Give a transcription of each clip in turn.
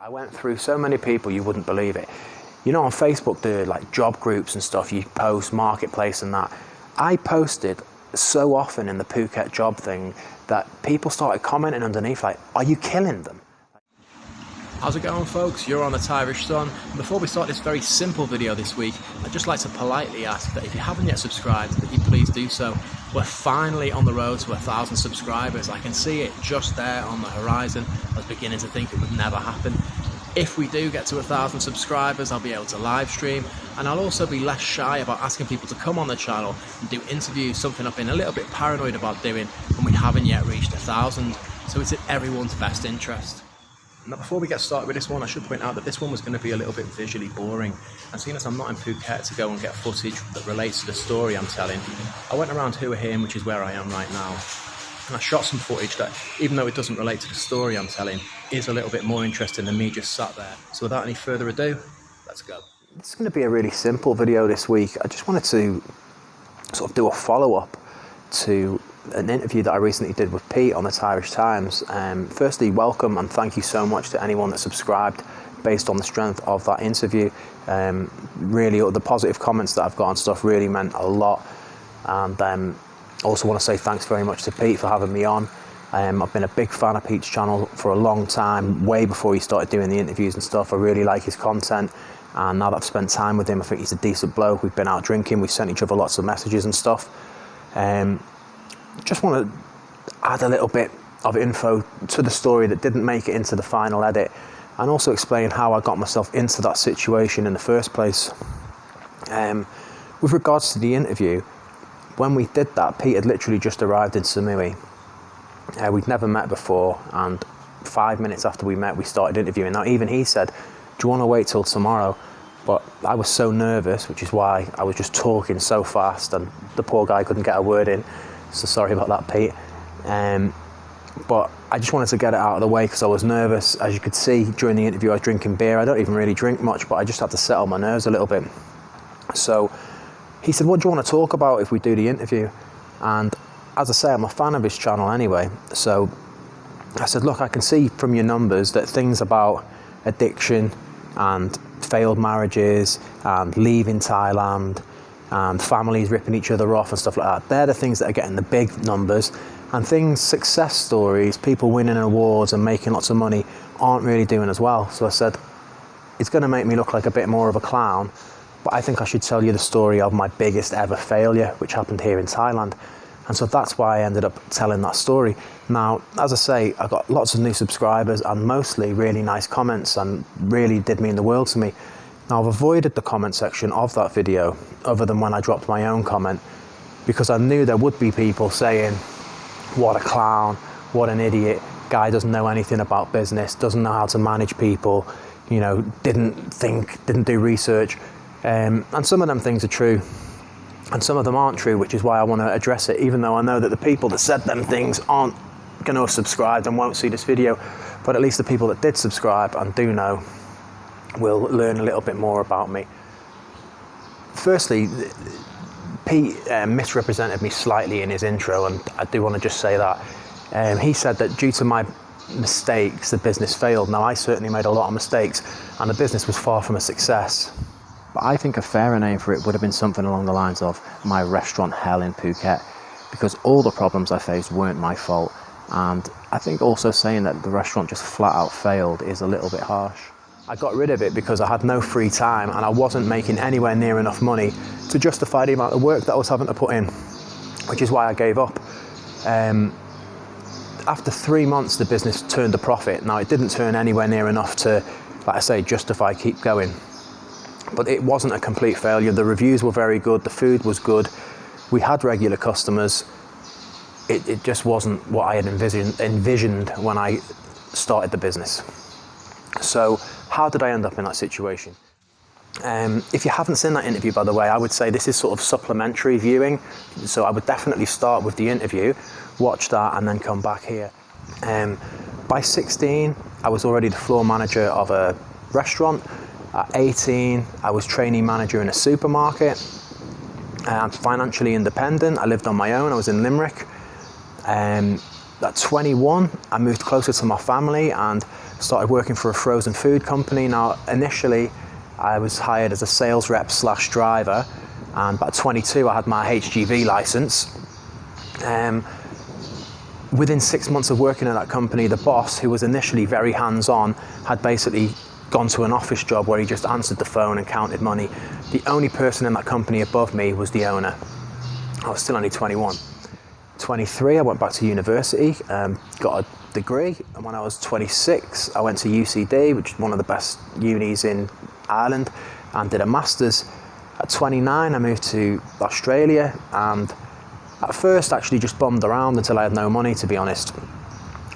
I went through so many people, you wouldn't believe it. You know, on Facebook, the like job groups and stuff, you post marketplace and that. I posted so often in the Phuket job thing that people started commenting underneath like, are you killing them? How's it going, folks? You're on the Thairish Sun. And before we start this very simple video this week, I'd just like to politely ask that if you haven't yet subscribed, that you please do so. We're finally on the road to 1,000 subscribers. I can see it just there on the horizon. I was beginning to think it would never happen. If we do get to 1,000 subscribers, I'll be able to live stream, and I'll also be less shy about asking people to come on the channel and do interviews, something I've been a little bit paranoid about doing when we haven't yet reached 1,000. So it's in everyone's best interest. Now, before we get started with this one, I should point out that this one was going to be a little bit visually boring. And seeing as I'm not in Phuket to go and get footage that relates to the story I'm telling, I went around Hua Hin, which is where I am right now, and I shot some footage that, even though it doesn't relate to the story I'm telling, is a little bit more interesting than me just sat there. So without any further ado, let's go. It's going to be a really simple video this week. I just wanted to sort of do a follow-up to an interview that I recently did with Pete on the Thairish Times. Firstly, welcome and thank you so much to anyone that subscribed based on the strength of that interview. Really, the positive comments that I've got on stuff really meant a lot. And also want to say thanks very much to Pete for having me on. I've been a big fan of Pete's channel for a long time, way before he started doing the interviews and stuff. I really like his content, and now that I've spent time with him, I think he's a decent bloke. We've been out drinking, we've sent each other lots of messages and stuff. Just want to add a little bit of info to the story that didn't make it into the final edit, and also explain how I got myself into that situation in the first place. With regards to the interview, when we did that, Pete had literally just arrived in Samui. We'd never met before, and 5 minutes after we met, we started interviewing. Now, even he said, do you want to wait till tomorrow? But I was so nervous, which is why I was just talking so fast, and the poor guy couldn't get a word in. So sorry about that, Pete. But I just wanted to get it out of the way because I was nervous. As you could see during the interview, I was drinking beer. I don't even really drink much, but I just had to settle my nerves a little bit. So he said, what do you want to talk about if we do the interview? And as I say, I'm a fan of his channel anyway. So I said, look, I can see from your numbers that things about addiction and failed marriages and leaving Thailand and families ripping each other off and stuff like that, they're the things that are getting the big numbers. And things, success stories, people winning awards and making lots of money aren't really doing as well. So I said, it's going to make me look like a bit more of a clown, but I think I should tell you the story of my biggest ever failure, which happened here in Thailand. And so that's why I ended up telling that story. Now, as I say, I got lots of new subscribers and mostly really nice comments, and really did mean the world to me. Now, I've avoided the comment section of that video, other than when I dropped my own comment, because I knew there would be people saying, what a clown, what an idiot, guy doesn't know anything about business, doesn't know how to manage people, you know, didn't do research. And some of them things are true, and some of them aren't true, which is why I want to address it, even though I know that the people that said them things aren't going to have subscribed and won't see this video. But at least the people that did subscribe and do know will learn a little bit more about me. Firstly, Pete misrepresented me slightly in his intro, and I do want to just say that. He said that due to my mistakes, the business failed. Now, I certainly made a lot of mistakes, and the business was far from a success. But I think a fairer name for it would have been something along the lines of my restaurant hell in Phuket, because all the problems I faced weren't my fault. And I think also saying that the restaurant just flat out failed is a little bit harsh. I got rid of it because I had no free time and I wasn't making anywhere near enough money to justify the amount of work that I was having to put in, which is why I gave up. After 3 months, the business turned a profit. Now, it didn't turn anywhere near enough to, like I say, justify keep going. But it wasn't a complete failure. The reviews were very good. The food was good. We had regular customers. It just wasn't what I had envisioned when I started the business. So how did I end up in that situation? If you haven't seen that interview, by the way, I would say this is sort of supplementary viewing. So I would definitely start with the interview, watch that, and then come back here. By 16, I was already the floor manager of a restaurant. At 18, I was trainee manager in a supermarket. I'm financially independent. I lived on my own. I was in Limerick. at 21, I moved closer to my family and started working for a frozen food company. Now, initially, I was hired as a sales rep / driver, and by 22, I had my HGV license. Within 6 months of working at that company, the boss, who was initially very hands-on, had basically gone to an office job where he just answered the phone and counted money. The only person in that company above me was the owner. I was still only 21. 23, I went back to university, got a degree, and when I was 26, I went to UCD, which is one of the best unis in Ireland, and did a master's. At 29, I moved to Australia, and at first actually just bummed around until I had no money, to be honest.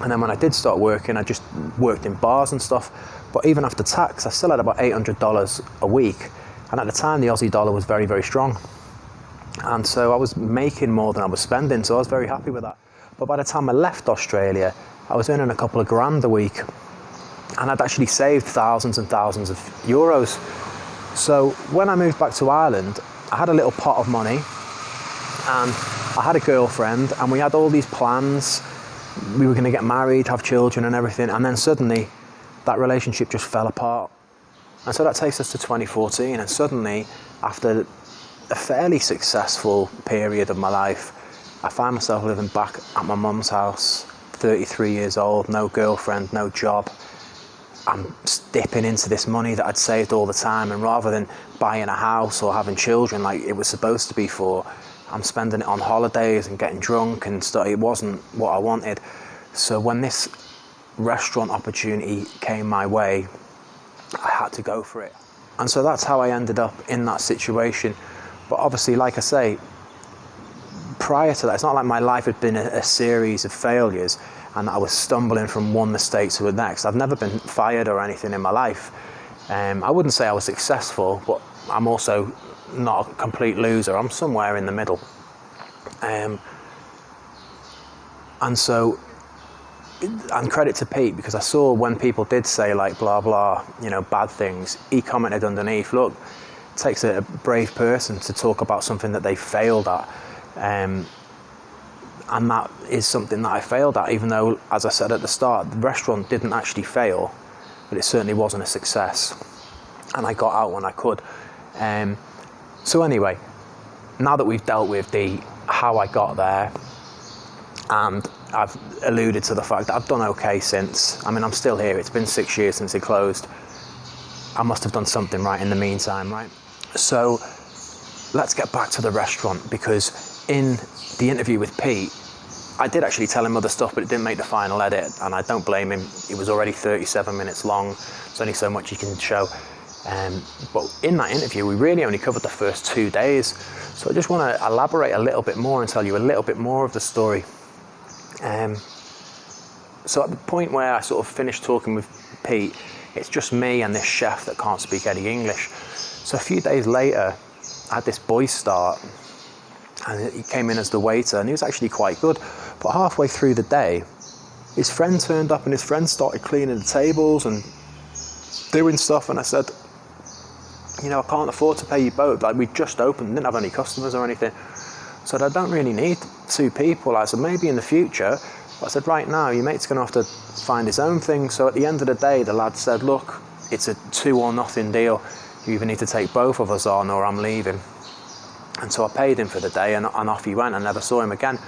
And then when I did start working, I just worked in bars and stuff, but even after tax, I still had about $800 a week, and at the time the Aussie dollar was very, very strong. And so I was making more than I was spending, so I was very happy with that. But by the time I left Australia, I was earning a couple of grand a week, and I'd actually saved thousands and thousands of euros. So when I moved back to Ireland, I had a little pot of money, and I had a girlfriend, and we had all these plans. We were going to get married, have children and everything, and then suddenly that relationship just fell apart. And so that takes us to 2014, and suddenly, after a fairly successful period of my life, I find myself living back at my mum's house, 33 years old, no girlfriend, no job. I'm dipping into this money that I'd saved all the time, and rather than buying a house or having children like it was supposed to be for, I'm spending it on holidays and getting drunk and stuff. It wasn't what I wanted. So when this restaurant opportunity came my way, I had to go for it. And so that's how I ended up in that situation. But obviously, like I say, prior to that, it's not like my life had been a series of failures and I was stumbling from one mistake to the next. I've never been fired or anything in my life. I wouldn't say I was successful, but I'm also not a complete loser. I'm somewhere in the middle. And credit to Pete, because I saw when people did say like blah blah, bad things, he commented underneath, look, it takes a brave person to talk about something that they failed at, and that is something that I failed at, even though, as I said at the start, the restaurant didn't actually fail, but it certainly wasn't a success, and I got out when I could. So anyway, now that we've dealt with how I got there, and I've alluded to the fact that I've done okay since. I mean, I'm still here. It's been 6 years since it closed. I must have done something right in the meantime, right? So let's get back to the restaurant, because in the interview with Pete, I did actually tell him other stuff, but it didn't make the final edit, and I don't blame him. It was already 37 minutes long. There's only so much you can show. But in that interview, we really only covered the first 2 days. So I just want to elaborate a little bit more and tell you a little bit more of the story. So at the point where I sort of finished talking with Pete, it's just me and this chef that can't speak any English. So a few days later, I had this boy start, and he came in as the waiter, and he was actually quite good. But halfway through the day, his friend turned up, and his friend started cleaning the tables and doing stuff, and I said, I can't afford to pay you both. Like, we just opened, didn't have any customers or anything. I said, I don't really need 2 people. I said, maybe in the future. But I said, right now, your mate's going to have to find his own thing. So at the end of the day, the lad said, look, it's a 2 or nothing deal. You either need to take both of us on or I'm leaving. And so I paid him for the day, and off he went. I never saw him again.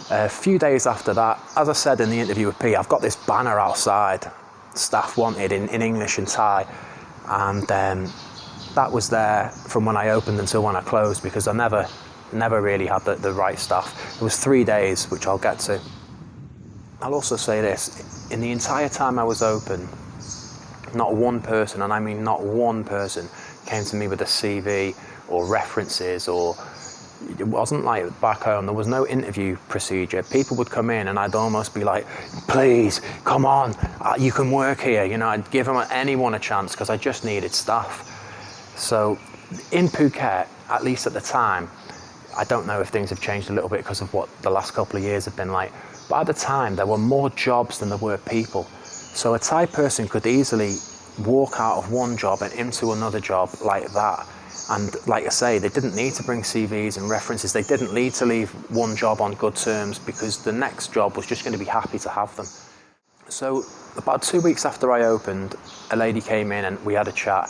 A few days after that, as I said in the interview with Pete, I've got this banner outside, staff wanted, in English and Thai. And that was there from when I opened until when I closed, because I never really had the right staff. It was 3 days, which I'll get to. I'll also say this, in the entire time I was open, not one person, and I mean not one person, came to me with a CV or references, or it wasn't like back home. There was no interview procedure. People would come in and I'd almost be like, please, come on, you can work here. I'd give anyone a chance, because I just needed staff. So in Phuket, at least at the time, I don't know if things have changed a little bit because of what the last couple of years have been like, but at the time there were more jobs than there were people. So a Thai person could easily walk out of one job and into another job like that. And like I say, they didn't need to bring CVs and references. They didn't need to leave one job on good terms, because the next job was just going to be happy to have them. So about 2 weeks after I opened, a lady came in and we had a chat.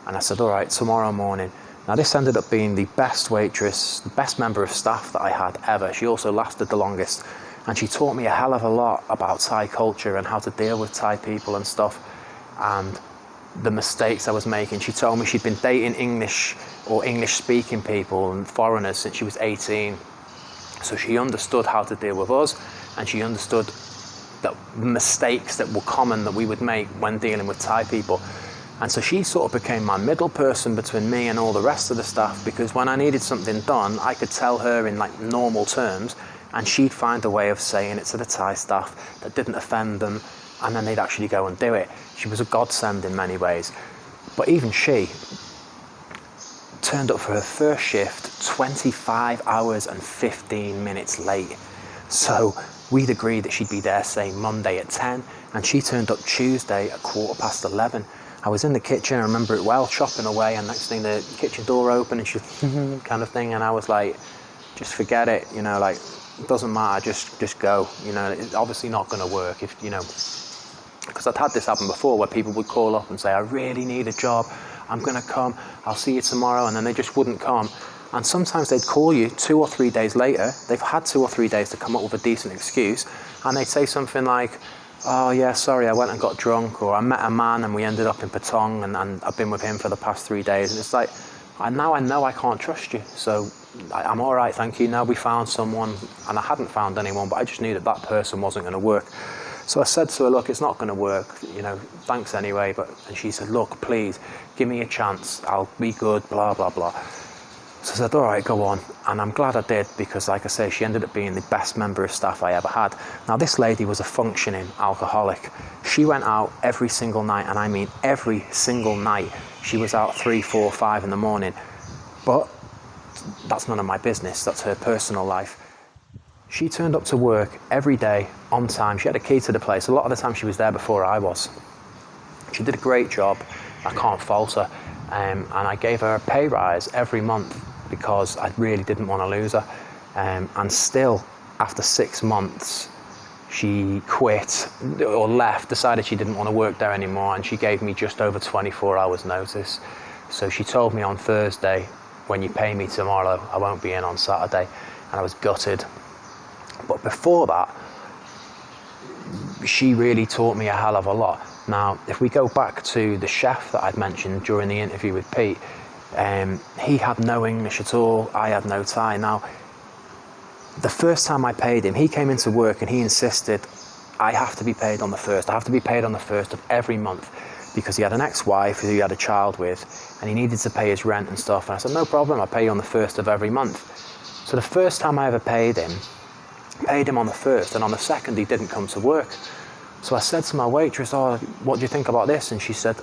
And I said, all right, tomorrow morning. Now this ended up being the best waitress, the best member of staff that I had ever. She also lasted the longest. And she taught me a hell of a lot about Thai culture and how to deal with Thai people and stuff. And the mistakes I was making. She told me she'd been dating English or English-speaking people and foreigners since she was 18. So she understood how to deal with us, and she understood the mistakes that were common that we would make when dealing with Thai people. And so she sort of became my middle person between me and all the rest of the staff, because when I needed something done, I could tell her in like normal terms, and she'd find a way of saying it to the Thai staff that didn't offend them, and then they'd actually go and do it. She was a godsend in many ways. But even she turned up for her first shift 25 hours and 15 minutes late. So we'd agreed that she'd be there, say, Monday at 10, and she turned up Tuesday at 11:15. I was in the kitchen, I remember it well, chopping away, and next thing the kitchen door opened and she kind of thing, and I was like, just forget it, you know, like, it doesn't matter, just go, you know, it's obviously not going to work if, you know, because I'd had this happen before where people would call up and say, I really need a job, I'm going to come, I'll see you tomorrow, and then they just wouldn't come. And sometimes they'd call you 2 or 3 days later, they've had 2 or 3 days to come up with a decent excuse, and they'd say something like, oh yeah, sorry, I went and got drunk, or I met a man and we ended up in Patong, and I've been with him for the past 3 days. And it's like, now I know I can't trust you, so I'm all right, thank you. Now we found someone, and I hadn't found anyone, but I just knew that that person wasn't going to work. So I said to her, look, it's not going to work, you know, thanks anyway. And she said, look, please, give me a chance, I'll be good, blah, blah, blah. So I said, all right, go on. And I'm glad I did, because like I say, she ended up being the best member of staff I ever had. Now, this lady was a functioning alcoholic. She went out every single night, and I mean every single night. She was out 3, 4, 5 in the morning. But that's none of my business, that's her personal life. She turned up to work every day on time. She had a key to the place. A lot of the time she was there before I was. She did a great job. I can't fault her. And I gave her a pay rise every month because I really didn't want to lose her. And still, after 6 months, she quit or left, decided she didn't want to work there anymore, and she gave me just over 24 hours notice. So she told me on Thursday, when you pay me tomorrow, I won't be in on Saturday. And I was gutted. But before that, she really taught me a hell of a lot. Now, if we go back to the chef that I'd mentioned during the interview with Pete, he had no English at all, I had no Thai. Now, the first time I paid him, he came into work and he insisted, I have to be paid on the first. I have to be paid on the first of every month, because he had an ex-wife who he had a child with, and he needed to pay his rent and stuff. And I said, no problem, I'll pay you on the first of every month. So the first time I ever paid him on the first, and on the second he didn't come to work. So I said to my waitress, oh, what do you think about this? And she said,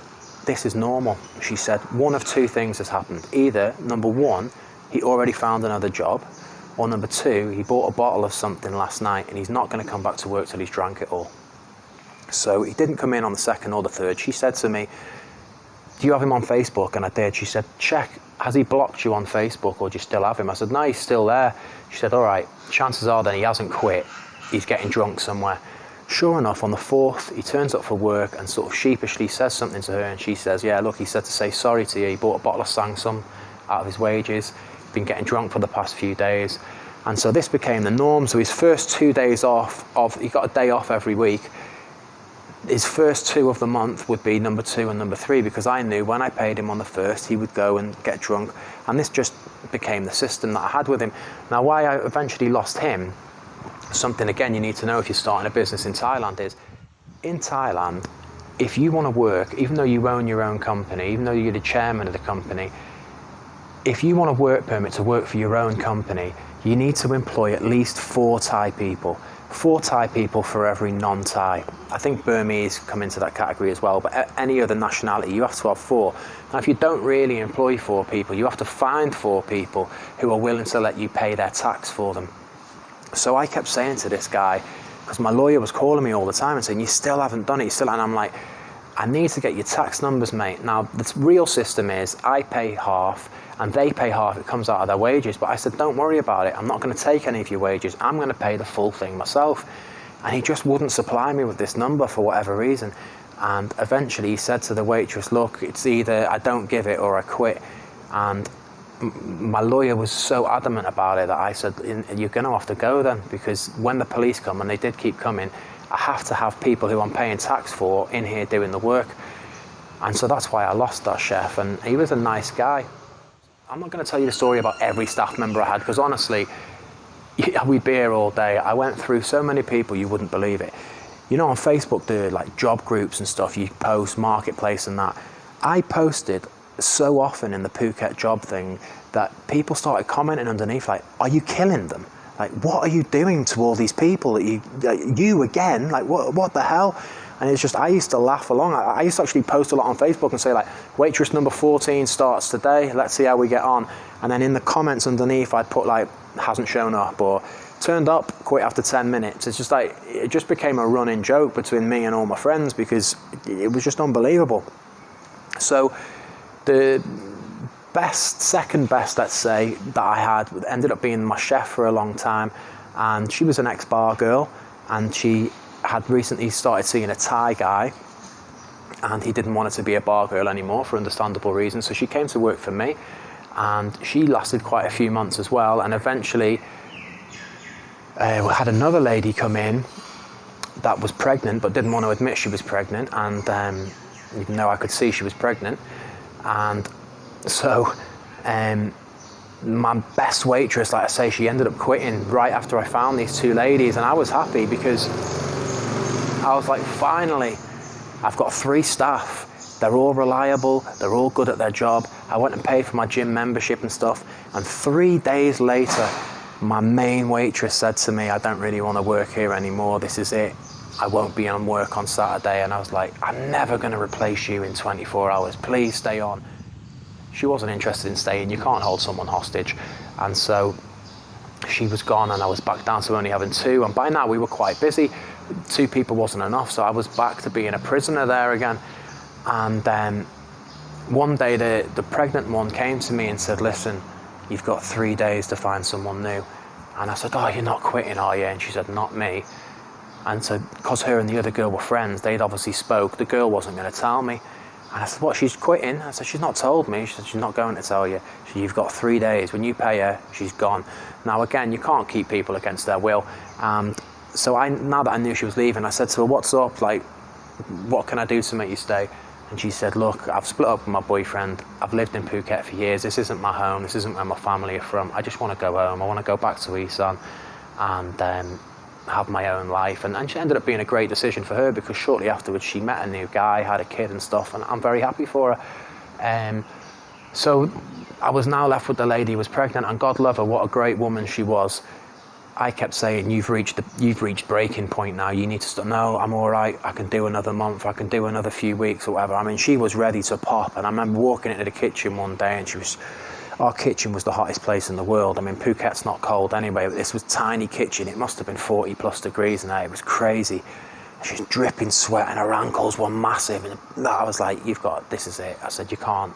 this is normal. She said, one of 2 things has happened. Either, number 1, he already found another job, or number 2, he bought a bottle of something last night and he's not going to come back to work till he's drank it all. So he didn't come in on the second or the third. She said to me, do you have him on Facebook? And I did. She said, check, has he blocked you on Facebook, or do you still have him? I said, no, he's still there. She said, all right, chances are then he hasn't quit. He's getting drunk somewhere. Sure enough, on the 4th, he turns up for work and sort of sheepishly says something to her, and she says, yeah, look, he said to say sorry to you. He bought a bottle of Sangsum out of his wages, been getting drunk for the past few days. And so this became the norm. So his first 2 days off, he got a day off every week. His first 2 of the month would be number 2 and number 3, because I knew when I paid him on the first, he would go and get drunk. And this just became the system that I had with him. Now, why I eventually lost him, something again you need to know if you're starting a business in Thailand, is in Thailand, if you want to work, even though you own your own company, even though you're the chairman of the company, if you want a work permit to work for your own company, you need to employ at least 4 Thai people. 4 Thai people for every non-Thai. I think Burmese come into that category as well, but any other nationality, you have to have 4. Now, if you don't really employ 4 people, you have to find 4 people who are willing to let you pay their tax for them. So I kept saying to this guy, because my lawyer was calling me all the time and saying, you still haven't done it, and I'm like, I need to get your tax numbers, mate. Now, the real system is I pay half and they pay half. It comes out of their wages. But I said, don't worry about it. I'm not going to take any of your wages. I'm going to pay the full thing myself. And he just wouldn't supply me with this number for whatever reason. And eventually he said to the waitress, look, it's either I don't give it or I quit. And my lawyer was so adamant about it that I said, you're going to have to go then, because when the police come, and they did keep coming, I have to have people who I'm paying tax for in here doing the work. And so that's why I lost that chef, and he was a nice guy. I'm not going to tell you the story about every staff member I had, because honestly, we'd be here all day. I went through so many people, you wouldn't believe it. You know, on Facebook, there are like job groups and stuff, you post, marketplace and that. I posted so often in the Phuket job thing that people started commenting underneath, like, are you killing them? Like, what are you doing to all these people? You again? Like, what the hell? And it's just, I used to laugh along. I used to actually post a lot on Facebook and say, like, waitress number 14 starts today. Let's see how we get on. And then in the comments underneath, I'd put, like, hasn't shown up or turned up, quit after 10 minutes. It's just like, it just became a running joke between me and all my friends because it was just unbelievable. So the second best, let's say, that I had ended up being my chef for a long time, and she was an ex-bar girl, and she had recently started seeing a Thai guy, and he didn't want her to be a bar girl anymore for understandable reasons, so she came to work for me, and she lasted quite a few months as well, and eventually we had another lady come in that was pregnant but didn't want to admit she was pregnant, and even though I could see she was pregnant. And so my best waitress, like I say, she ended up quitting right after I found these two ladies, and I was happy because I was like, finally, I've got 3 staff. They're all reliable, they're all good at their job. I went and paid for my gym membership and stuff, and 3 days later, my main waitress said to me, I don't really want to work here anymore, this is it. I won't be on work on Saturday. And I was like, I'm never going to replace you in 24 hours. Please stay on. She wasn't interested in staying. You can't hold someone hostage. And so she was gone, and I was back down to only having 2. And by now we were quite busy. 2 people wasn't enough. So I was back to being a prisoner there again. And then one day the pregnant one came to me and said, listen, you've got 3 days to find someone new. And I said, oh, you're not quitting, are you? And she said, not me. And so, because her and the other girl were friends, they'd obviously spoke. The girl wasn't going to tell me. And I said, what, she's quitting? I said, she's not told me. She said, she's not going to tell you. She said, you've got 3 days. When you pay her, she's gone. Now, again, you can't keep people against their will. So now that I knew she was leaving, I said to her, what's up? Like, what can I do to make you stay? And she said, look, I've split up with my boyfriend. I've lived in Phuket for years. This isn't my home. This isn't where my family are from. I just want to go home. I want to go back to Isan and have my own life. And she ended up being a great decision for her, because shortly afterwards she met a new guy, had a kid and stuff, and I'm very happy for her. So I was now left with the lady who was pregnant, and God love her, what a great woman she was. I kept saying, you've reached breaking point now, you need to stop. No, I'm all right, I can do another month, I can do another few weeks or whatever. I mean, she was ready to pop, and I remember walking into the kitchen one day, and our kitchen was the hottest place in the world. I mean, Phuket's not cold anyway, but this was a tiny kitchen. It must have been 40 plus degrees in there. It was crazy. She was dripping sweat, and her ankles were massive. And I was like, this is it. I said, you can't,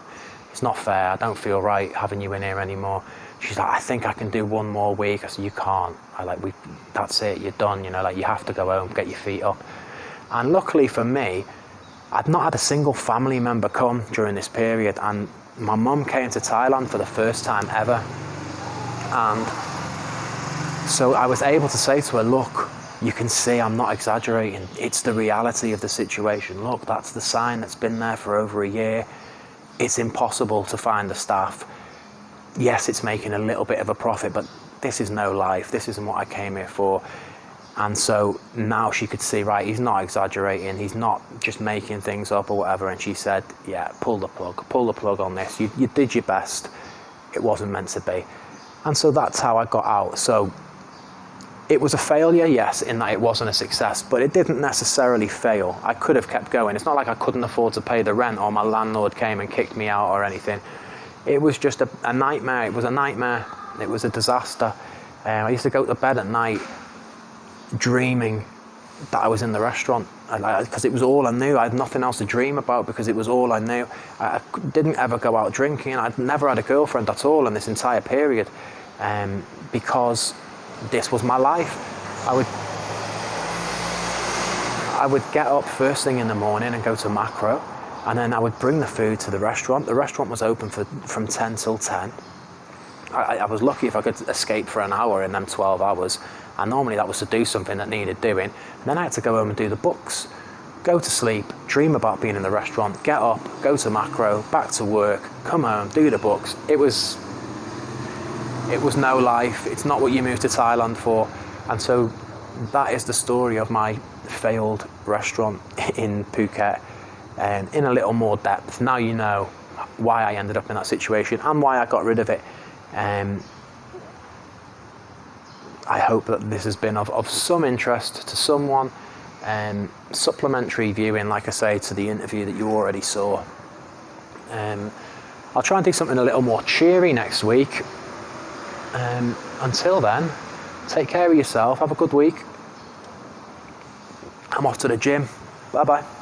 it's not fair. I don't feel right having you in here anymore. She's like, I think I can do 1 more week. I said, you can't. That's it, you're done. You have to go home, get your feet up. And luckily for me, I'd not had a single family member come during this period, and my mum came to Thailand for the first time ever. And so I was able to say to her, look, you can see I'm not exaggerating. It's the reality of the situation. Look, that's the sign that's been there for over a year. It's impossible to find the staff. Yes, it's making a little bit of a profit, but this is no life. This isn't what I came here for. And so now she could see, right, he's not exaggerating. He's not just making things up or whatever. And she said, yeah, pull the plug on this. You did your best. It wasn't meant to be. And so that's how I got out. So it was a failure, yes, in that it wasn't a success, but it didn't necessarily fail. I could have kept going. It's not like I couldn't afford to pay the rent or my landlord came and kicked me out or anything. It was just a nightmare. It was a nightmare. It was a disaster. I used to go to bed at night dreaming that I was in the restaurant, because it was all I knew. I had nothing else to dream about because it was all I knew. I didn't ever go out drinking. I'd never had a girlfriend at all in this entire period, because this was my life. I would get up first thing in the morning and go to Macro, and then I would bring the food to the restaurant. The restaurant was open from 10 till 10. I was lucky if I could escape for an hour in them 12 hours, and normally that was to do something that needed doing. And then I had to go home and do the books, go to sleep, dream about being in the restaurant, get up, go to Macro, back to work, come home, do the books. It was no life. It's not what you moved to Thailand for. And so that is the story of my failed restaurant in Phuket, and in a little more depth. Now you know why I ended up in that situation and why I got rid of it. I hope that this has been of some interest to someone, supplementary viewing, like I say, to the interview that you already saw. I'll try and do something a little more cheery next week. Until then, take care of yourself, have a good week. I'm off to the gym. Bye bye.